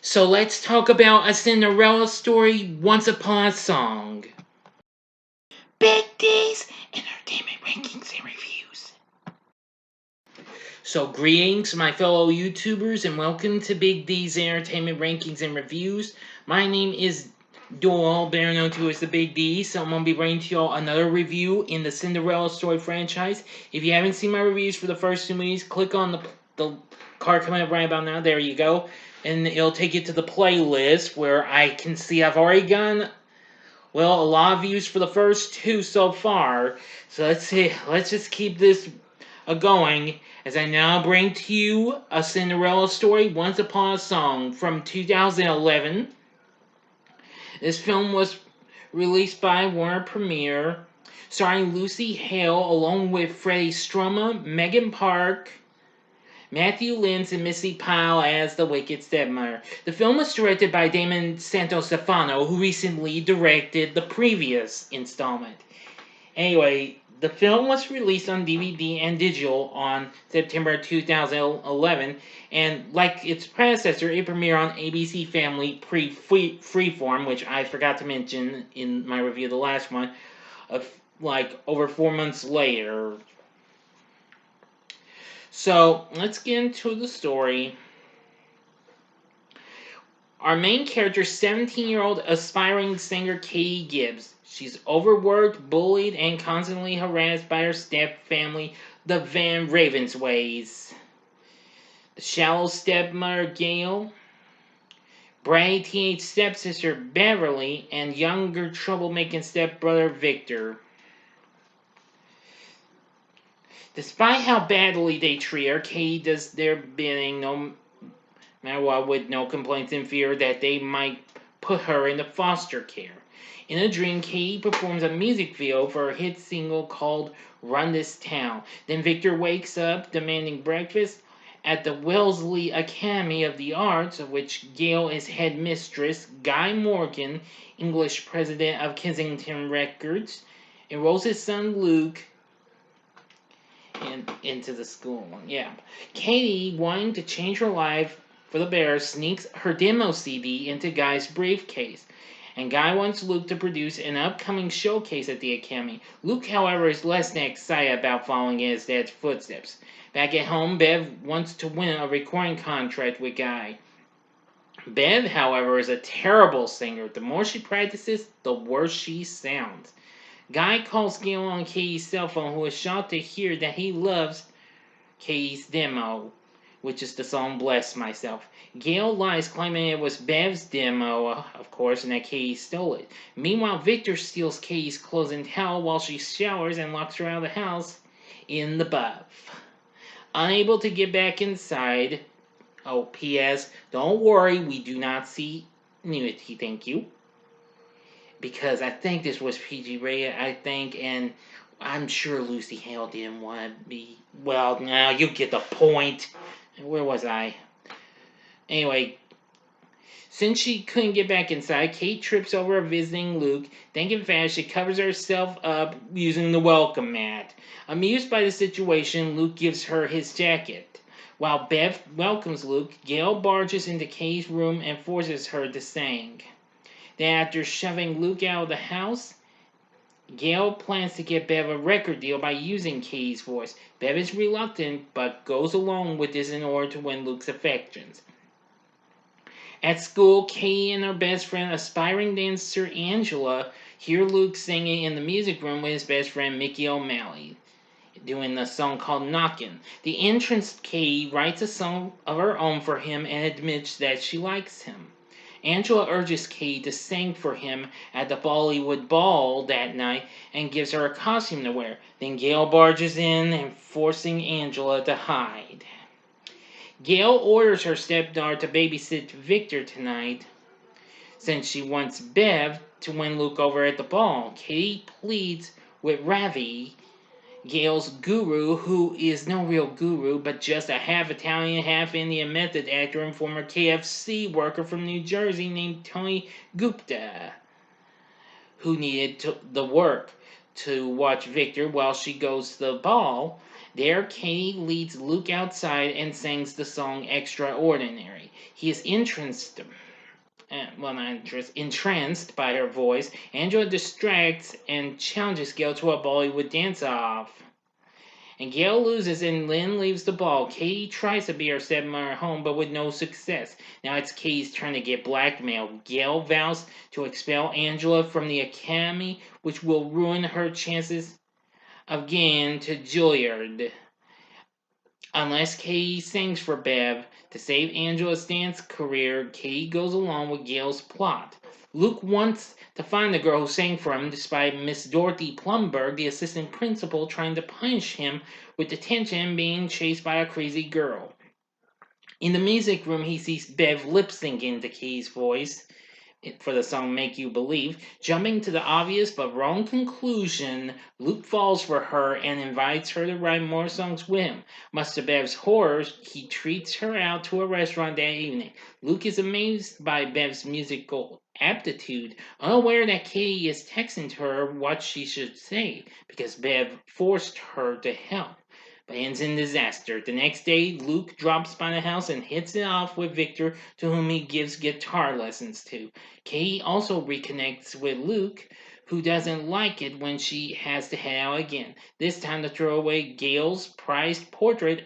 So let's talk about A Cinderella Story, Once Upon a Song. Big D's Entertainment Rankings and Reviews. So greetings, my fellow YouTubers, and welcome to Big D's Entertainment Rankings and Reviews. My name is Doyle, better known to as the Big D, so I'm going to be bringing to y'all another review in the Cinderella Story franchise. If you haven't seen my reviews for the first two movies, click on the card coming up right about now. There you go. And it'll take you to the playlist where I can see I've already gotten, well, a lot of views for the first two so far. So let's just keep this going as I now bring to you A Cinderella Story, Once Upon a Song from 2011. This film was released by Warner Premiere, starring Lucy Hale along with Freddie Stroma, Megan Park, Matthew Lynch, and Missy Pyle as the wicked stepmother. The film was directed by Damon Santostefano, who recently directed the previous installment. Anyway, the film was released on DVD and digital on September 2011, and like its predecessor, it premiered on ABC Family Freeform, which I forgot to mention in my review of the last one, like over 4 months later. So, let's get into the story. Our main character is 17-year-old aspiring singer Katie Gibbs. She's overworked, bullied, and constantly harassed by her step-family, the Van Ravensways. The shallow stepmother Gail, bratty teenage stepsister Beverly, and younger troublemaking stepbrother Victor. Despite how badly they treat her, Katie does their bidding no matter what, with no complaints and fear that they might put her into foster care. In a dream, Katie performs a music video for her hit single called Run This Town. Then Victor wakes up demanding breakfast at the Wellesley Academy of the Arts, of which Gail is headmistress. Guy Morgan, English president of Kensington Records, enrolls his son Luke into the school. Katie, wanting to change her life for the better, sneaks her demo CD into Guy's briefcase, and Guy wants Luke to produce an upcoming showcase at the Academy. Luke, however, is less than excited about following in his dad's footsteps. Back at home, Bev wants to win a recording contract with Guy. Bev, however, is a terrible singer. The more she practices, the worse she sounds. Guy calls Gail on Katie's cell phone, who is shocked to hear that he loves Katie's demo, which is the song Bless Myself. Gail lies, claiming it was Bev's demo, of course, and that Katie stole it. Meanwhile, Victor steals Katie's clothes and towel while she showers and locks her out of the house in the bath. Unable to get back inside, oh, P.S., don't worry, we do not see nudity, thank you. Because I think this was PG rated, and I'm sure Lucy Hale didn't want to be, well, now you get the point. Where was I? Anyway, since she couldn't get back inside, Kate trips over visiting Luke. Thinking fast, she covers herself up using the welcome mat. Amused by the situation, Luke gives her his jacket. While Bev welcomes Luke, Gail barges into Kate's room and forces her to sing. Then, after shoving Luke out of the house, Gail plans to get Bev a record deal by using Katie's voice. Bev is reluctant, but goes along with this in order to win Luke's affections. At school, Katie and her best friend, aspiring dancer Angela, hear Luke singing in the music room with his best friend Mickey O'Malley, doing the song called Knockin'. The entrance Katie writes a song of her own for him and admits that she likes him. Angela urges Katie to sing for him at the Bollywood Ball that night and gives her a costume to wear. Then Gail barges in and forcing Angela to hide. Gail orders her stepdaughter to babysit Victor tonight since she wants Bev to win Luke over at the ball. Katie pleads with Ravi, Gail's guru, who is no real guru, but just a half Italian, half Indian method actor and former KFC worker from New Jersey named Tony Gupta, who needed the work to watch Victor while she goes to the ball, There, Katie leads Luke outside and sings the song Extraordinary. He is well, not entranced by her voice. Angela distracts and challenges Gail to a Bollywood dance-off. And Gail loses and Lynn leaves the ball. Katie tries to be her stepmother at home, but with no success. Now it's Katie's turn to get blackmailed. Gail vows to expel Angela from the academy, which will ruin her chances of getting to Juilliard. Unless Katie sings for Bev to save Angela's dance career, Katie goes along with Gail's plot. Luke wants to find the girl who sang for him despite Miss Dorothy Plumberg, the assistant principal, trying to punish him with detention being chased by a crazy girl. In the music room, he sees Bev lip syncing to Katie's voice for the song Make You Believe. Jumping to the obvious but wrong conclusion, Luke falls for her and invites her to write more songs with him. Much to Bev's horror, he treats her out to a restaurant that evening. Luke is amazed by Bev's musical aptitude, unaware that Katie is texting to her what she should say, because Bev forced her to help. But ends in disaster. The next day, Luke drops by the house and hits it off with Victor, to whom he gives guitar lessons to. Katie also reconnects with Luke, who doesn't like it when she has to head out again, this time to throw away Gail's prized portrait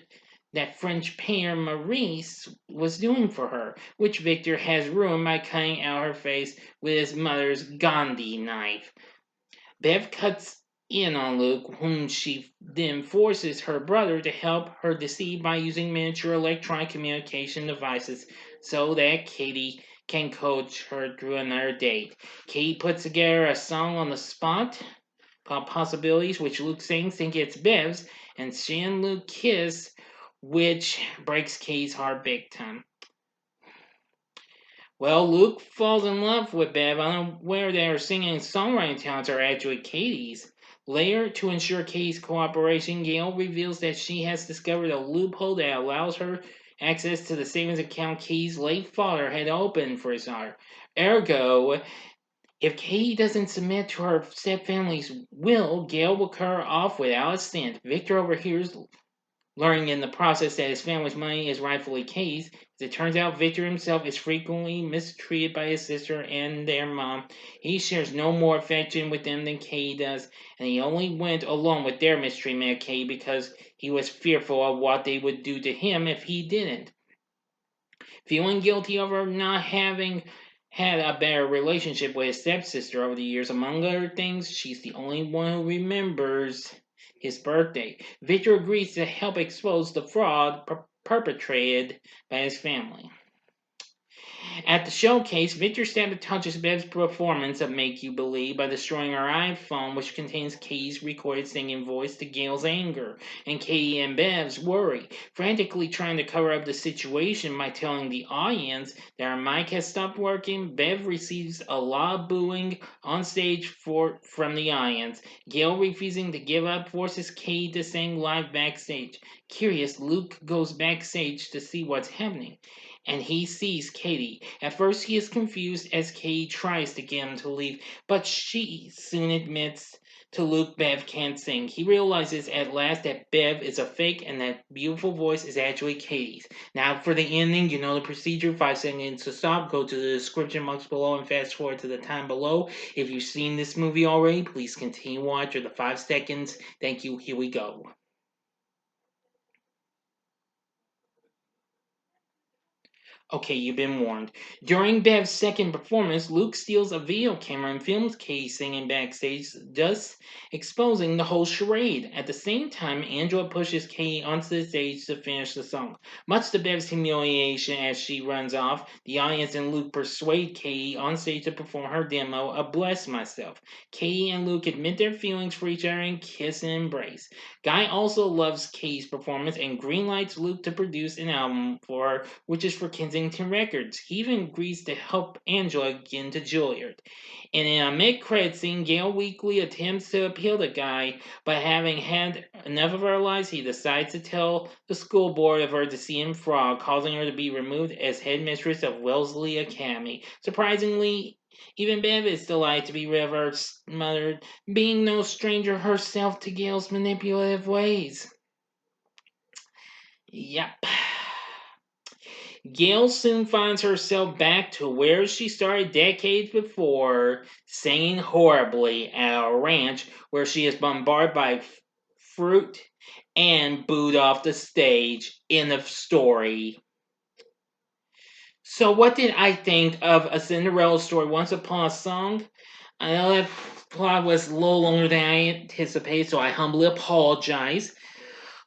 that French painter Maurice was doing for her, which Victor has ruined by cutting out her face with his mother's Gandhi knife. Bev cuts in on Luke, whom she then forces her brother to help her deceive by using miniature electronic communication devices so that Katie can coach her through another date. Katie puts together a song on the spot called Possibilities, which Luke sings, thinking it's Bev's, and she and Luke kiss, which breaks Katie's heart big time. Well, Luke falls in love with Bev, unaware that her singing and songwriting talents are actually Katie's. Later, to ensure Katie's cooperation, Gail reveals that she has discovered a loophole that allows her access to the savings account Katie's late father had opened for his daughter. Ergo, if Katie doesn't submit to her stepfamily's will, Gail will cut her off without a stint. Victor overhears, learning in the process that his family's money is rightfully Katie's. As it turns out, Victor himself is frequently mistreated by his sister and their mom. He shares no more affection with them than Katie does, and he only went along with their mistreatment of Katie because he was fearful of what they would do to him if he didn't. Feeling guilty over not having had a better relationship with his stepsister over the years, among other things, she's the only one who remembers his birthday. Victor agrees to help expose the fraud perpetrated by his family. At the showcase, Victor sabotages Bev's performance of Make You Believe by destroying her iPhone, which contains Katie's recorded singing voice, to Gail's anger and Katie and Bev's worry. Frantically trying to cover up the situation by telling the audience that her mic has stopped working, Bev receives a lot of booing on stage from the audience. Gail, refusing to give up, forces Katie to sing live backstage. Curious, Luke goes backstage to see what's happening, and he sees Katie. At first, he is confused as Katie tries to get him to leave, but she soon admits to Luke Bev can't sing. He realizes at last that Bev is a fake and that beautiful voice is actually Katie's. Now, for the ending, you know the procedure. 5 seconds to stop. Go to the description box below and fast forward to the time below. If you've seen this movie already, please continue watch after the 5 seconds. Thank you. Here we go. Okay, you've been warned. During Bev's second performance, Luke steals a video camera and films Katie singing backstage, thus exposing the whole charade. At the same time, Angela pushes Katie onto the stage to finish the song. Much to Bev's humiliation as she runs off, the audience and Luke persuade Katie on stage to perform her demo of Bless Myself. Katie and Luke admit their feelings for each other and kiss and embrace. Guy also loves Katie's performance and greenlights Luke to produce an album for her, which is for Kensington Records. He even agrees to help Angela get into Juilliard. And in a mid-credit scene, Gail weakly attempts to appeal to Guy, but having had enough of her lies, he decides to tell the school board of her deceit and fraud, causing her to be removed as headmistress of Wellesley Academy. Surprisingly, even Bev is delighted to be rid of her mother, being no stranger herself to Gail's manipulative ways. Yep. Gail soon finds herself back to where she started decades before, singing horribly at a ranch where she is bombarded by fruit and booed off the stage. End of story. So, what did I think of A Cinderella Story Once Upon a Song? I know that plot was a little longer than I anticipated, so I humbly apologize.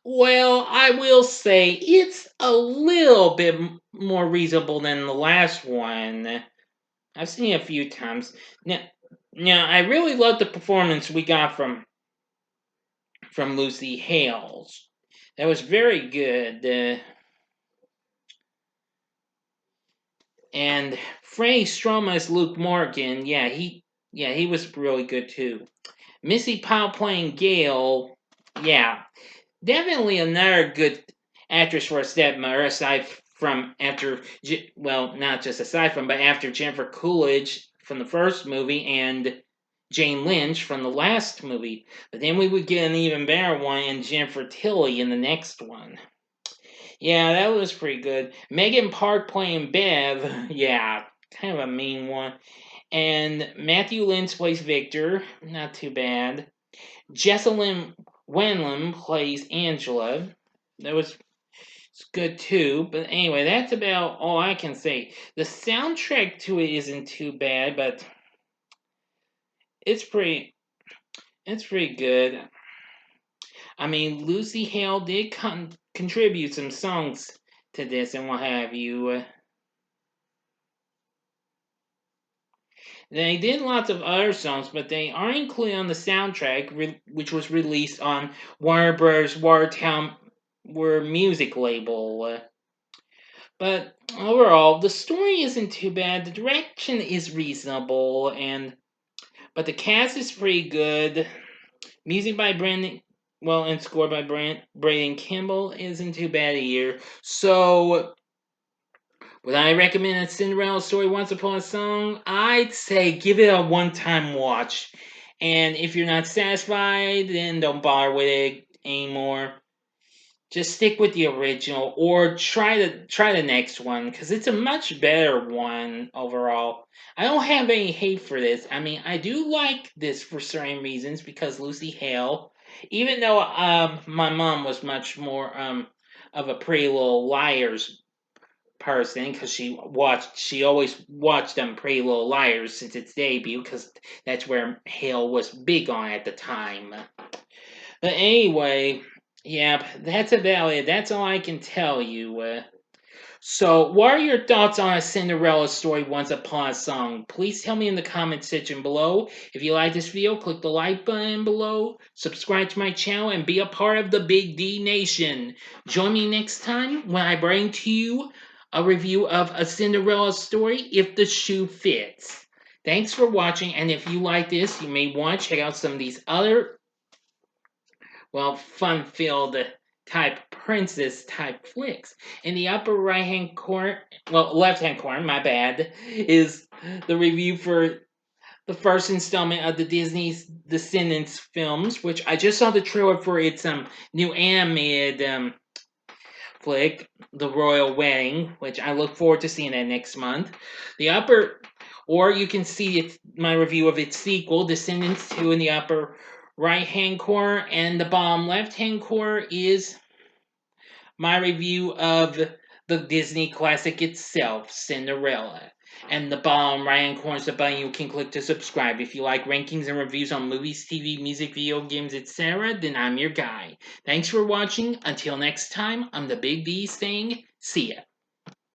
Well, I will say it's a little bit more reasonable than the last one. I've seen it a few times. Now I really love the performance we got from Lucy Hales. That was very good. And Freddie Stroma as Luke Morgan, he was really good too. Missy Pyle playing Gail, yeah, definitely another good actress for a stepmother, aside from not just aside from, but after Jennifer Coolidge from the first movie and Jane Lynch from the last movie. But then we would get an even better one in Jennifer Tilly in the next one. Yeah, that was pretty good. Megan Park playing Bev, yeah, kind of a mean one. And Matthew Lynch plays Victor, not too bad. Jessalyn Wenlam plays Angela. That was good too. But anyway, that's about all I can say. The soundtrack to it isn't too bad, but it's pretty good. I mean, Lucy Hale did contribute some songs to this and what have you. They did lots of other songs, but they aren't included on the soundtrack, which was released on Warner Bros. Watertown music label. But overall, the story isn't too bad. The direction is reasonable, but the cast is pretty good. Music by Brandon, and score by Braden Kimball isn't too bad either. So, would I recommend a Cinderella Story Once Upon a Song? I'd say give it a one-time watch. And if you're not satisfied, then don't bother with it anymore. Just stick with the original, or try the next one, because it's a much better one overall. I don't have any hate for this. I mean, I do like this for certain reasons, because Lucy Hale, even though my mom was much more of a Pretty Little Liars person, because she always watched Pretty Little Liars since its debut, because that's where Hale was big on at the time. But anyway, yeah, that's about it. That's all I can tell you. So, what are your thoughts on A Cinderella Story Once Upon a Song? Please tell me in the comment section below. If you like this video, click the like button below, subscribe to my channel, and be a part of the Big D Nation. Join me next time when I bring to you a review of A Cinderella Story if the shoe fits. Thanks for watching, and if you like this, you may want to check out some of these other fun-filled type princess type flicks. In the upper right hand corner, left hand corner, my bad, is the review for the first installment of the Disney's Descendants films, which I just saw the trailer for its new animated flick, The Royal Wedding, which I look forward to seeing that next month. The upper, or you can see my review of its sequel, Descendants 2, in the upper right hand corner, and the bottom left hand corner is my review of the Disney classic itself, Cinderella. And the bottom right hand corner is the button you can click to subscribe. If you like rankings and reviews on movies, TV, music, video games, etc., then I'm your guy. Thanks for watching. Until next time, I'm the Big D saying, see ya.